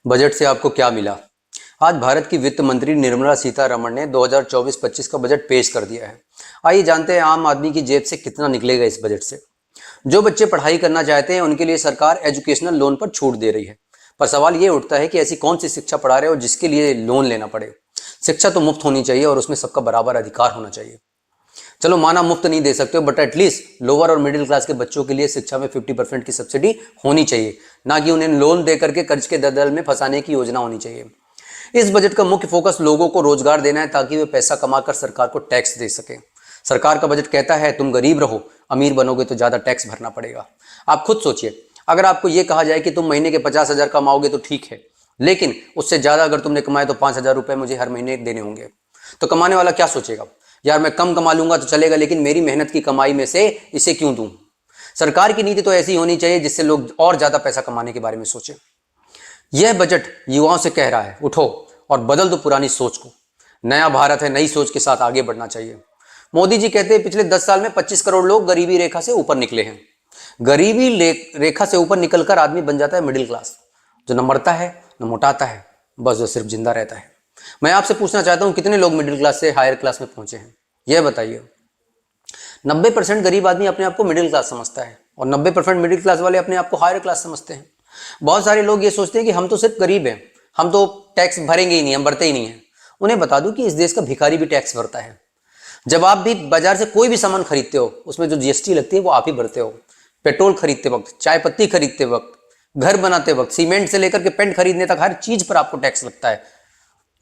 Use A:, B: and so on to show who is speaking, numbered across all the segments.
A: Budget से आपको क्या मिला? आज भारत की वित्त मंत्री निर्मला सीतारमण ने 2024-25 का बजट पेश कर दिया है। आइए जानते हैं आम आदमी की जेब से कितना निकलेगा इस बजट से। जो बच्चे पढ़ाई करना चाहते हैं उनके लिए सरकार एजुकेशनल लोन पर छूट दे रही है, पर सवाल ये उठता है कि ऐसी कौन सी शिक्षा पढ़ा रहे हो जिसके लिए लोन लेना पड़े। शिक्षा तो मुफ्त होनी चाहिए और उसमें सबका बराबर अधिकार होना चाहिए। चलो माना मुफ्त नहीं दे सकते हो, बट एटलीस्ट लोअर और मिडिल क्लास के बच्चों के लिए शिक्षा में 50% की सब्सिडी होनी चाहिए, ना कि उन्हें लोन दे करके कर्ज के दलदल में फंसाने की योजना होनी चाहिए। इस बजट का मुख्य फोकस लोगों को रोजगार देना है ताकि वे पैसा कमाकर सरकार को टैक्स दे सके। सरकार का बजट कहता है तुम गरीब रहो, अमीर बनोगे तो ज्यादा टैक्स भरना पड़ेगा। आप खुद सोचिए, अगर आपको यह कहा जाए कि तुम महीने के 50,000 कमाओगे तो ठीक है, लेकिन उससे ज्यादा अगर तुमने कमाए तो 5,000 रुपए मुझे हर महीने देने होंगे, तो कमाने वाला क्या सोचेगा? यार मैं कम कमा लूंगा तो चलेगा, लेकिन मेरी मेहनत की कमाई में से इसे क्यों दूं? सरकार की नीति तो ऐसी होनी चाहिए जिससे लोग और ज्यादा पैसा कमाने के बारे में सोचें। यह बजट युवाओं से कह रहा है उठो और बदल दो पुरानी सोच को। नया भारत है, नई सोच के साथ आगे बढ़ना चाहिए। मोदी जी कहते हैं पिछले 10 साल में 25 करोड़ लोग गरीबी रेखा से ऊपर निकले हैं। गरीबी रेखा से ऊपर निकलकर आदमी बन जाता है मिडिल क्लास, जो न मरता है न मोटाता है, बस जो सिर्फ जिंदा रहता है। मैं आपसे पूछना चाहता हूं कितने लोग मिडिल क्लास से हायर क्लास में पहुंचे हैं, यह बताइए। 90% गरीब आदमी अपने आप को मिडिल क्लास समझता है और 90% मिडिल क्लास वाले अपने आप को हायर क्लास समझते हैं। बहुत सारे लोग ये सोचते हैं कि हम तो सिर्फ गरीब हैं, हम तो टैक्स भरेंगे ही नहीं, हम भरते ही नहीं है। उन्हें बता दूं कि इस देश का भिखारी भी टैक्स भरता है। जब आप भी बाजार से कोई भी सामान खरीदते हो उसमें जो जीएसटी लगती है वो आप ही भरते हो। पेट्रोल खरीदते वक्त, चाय पत्ती खरीदते वक्त, घर बनाते वक्त, सीमेंट से लेकर के पेंट खरीदने तक हर चीज पर आपको टैक्स लगता है,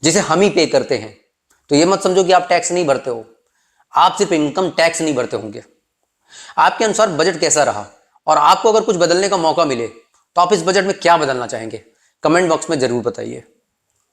A: जिसे हम ही पे करते हैं। तो ये मत समझो कि आप टैक्स नहीं भरते हो, आप सिर्फ इनकम टैक्स नहीं भरते होंगे। आपके अनुसार बजट कैसा रहा, और आपको अगर कुछ बदलने का मौका मिले तो आप इस बजट में क्या बदलना चाहेंगे? कमेंट बॉक्स में जरूर बताइए।